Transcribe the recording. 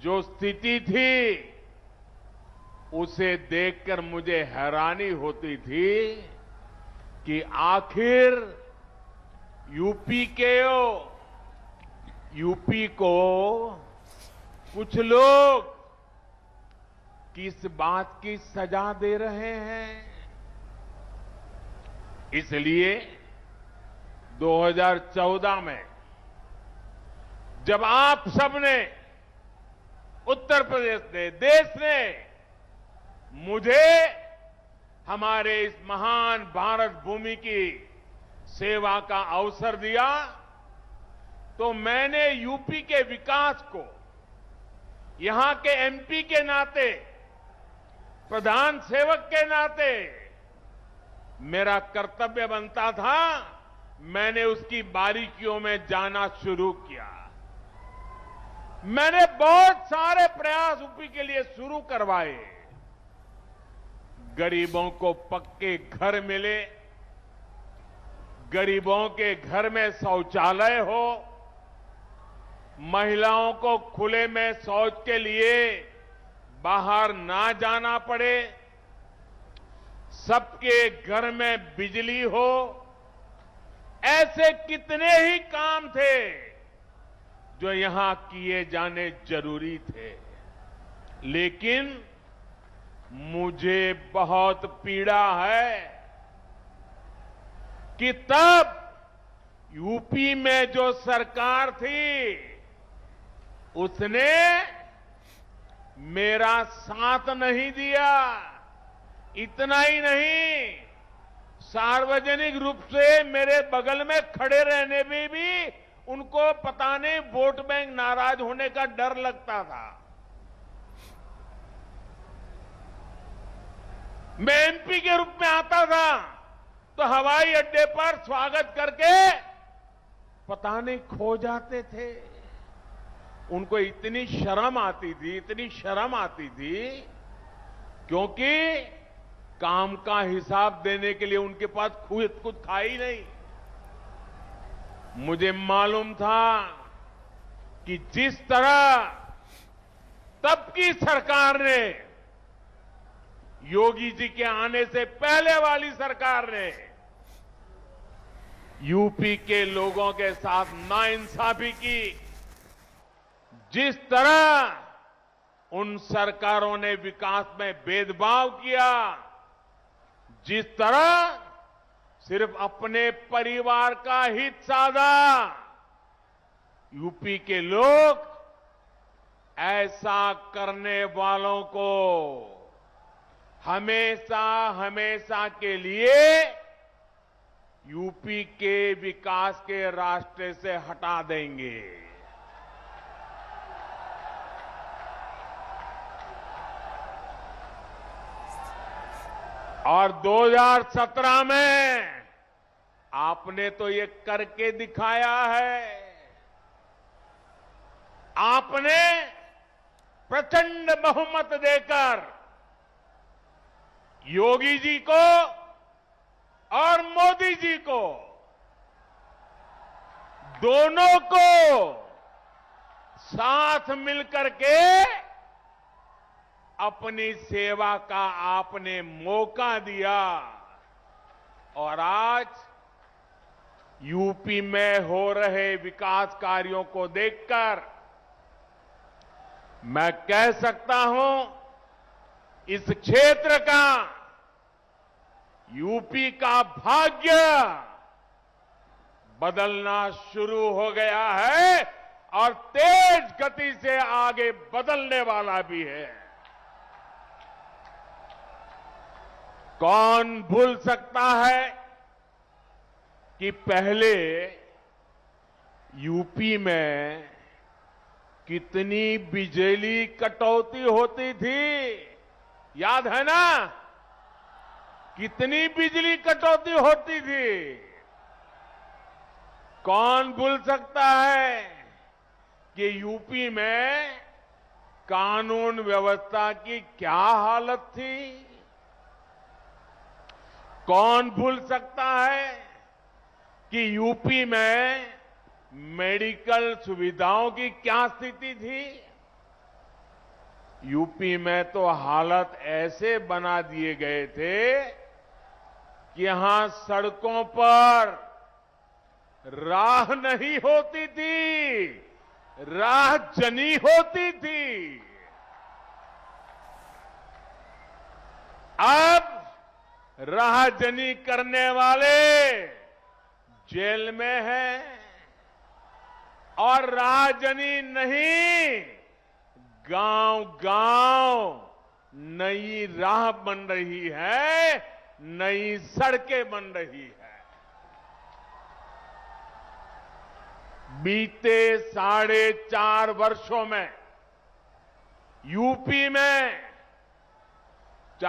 जो स्थिति थी उसे देखकर मुझे हैरानी होती थी कि आखिर यूपी को कुछ लोग किस बात की सजा दे रहे हैं। इसलिए 2014 में जब आप सबने, उत्तर प्रदेश ने, देश ने मुझे हमारे इस महान भारत भूमि की सेवा का अवसर दिया, तो मैंने यूपी के विकास को यहां के एमपी के नाते, प्रधान सेवक के नाते मेरा कर्तव्य बनता था। मैंने उसकी बारीकियों में जाना शुरू किया। मैंने बहुत सारे प्रयास यूपी के लिए शुरू करवाए। गरीबों को पक्के घर मिले, गरीबों के घर में शौचालय हो, महिलाओं को खुले में शौच के लिए बाहर ना जाना पड़े, सबके घर में बिजली हो। ऐसे कितने ही काम थे जो यहां किए जाने जरूरी थे। लेकिन मुझे बहुत पीड़ा है कि तब यूपी में जो सरकार थी उसने मेरा साथ नहीं दिया। इतना ही नहीं, सार्वजनिक रूप से मेरे बगल में खड़े रहने में भी उनको पता नहीं वोट बैंक नाराज होने का डर लगता था। मैं एमपी के रूप में आता था तो हवाई अड्डे पर स्वागत करके पता नहीं खो जाते थे। उनको इतनी शर्म आती थी, क्योंकि काम का हिसाब देने के लिए उनके पास खुद कुछ था ही नहीं। मुझे मालूम था कि जिस तरह तब की सरकार ने, योगी जी के आने से पहले वाली सरकार ने यूपी के लोगों के साथ नाइंसाफी की, जिस तरह उन सरकारों ने विकास में भेदभाव किया, जिस तरह सिर्फ अपने परिवार का हित साधा, यूपी के लोग ऐसा करने वालों को हमेशा के लिए यूपी के विकास के रास्ते से हटा देंगे। और 2017 में आपने तो ये करके दिखाया है। आपने प्रचंड बहुमत देकर योगी जी को और मोदी जी को, दोनों को साथ मिलकर के अपनी सेवा का आपने मौका दिया। और आज यूपी में हो रहे विकास कार्यों को देखकर मैं कह सकता हूं, इस क्षेत्र का, यूपी का भाग्य बदलना शुरू हो गया है और तेज गति से आगे बदलने वाला भी है। कौन भूल सकता है कि पहले यूपी में कितनी बिजली कटौती होती थी? याद है ना? कितनी बिजली कटौती होती थी? कौन भूल सकता है कि यूपी में कानून व्यवस्था की क्या हालत थी? कौन भूल सकता है कि यूपी में मेडिकल सुविधाओं की क्या स्थिति थी? यूपी में तो हालत ऐसे बना दिए गए थे कि यहां सड़कों पर राह नहीं होती थी, राह जनी होती थी। अब राहजनी करने वाले जेल में हैं और राहजनी नहीं, गांव-गांव नई राह बन रही है, नई सड़कें बन रही है। बीते 4.5 वर्षों में यूपी में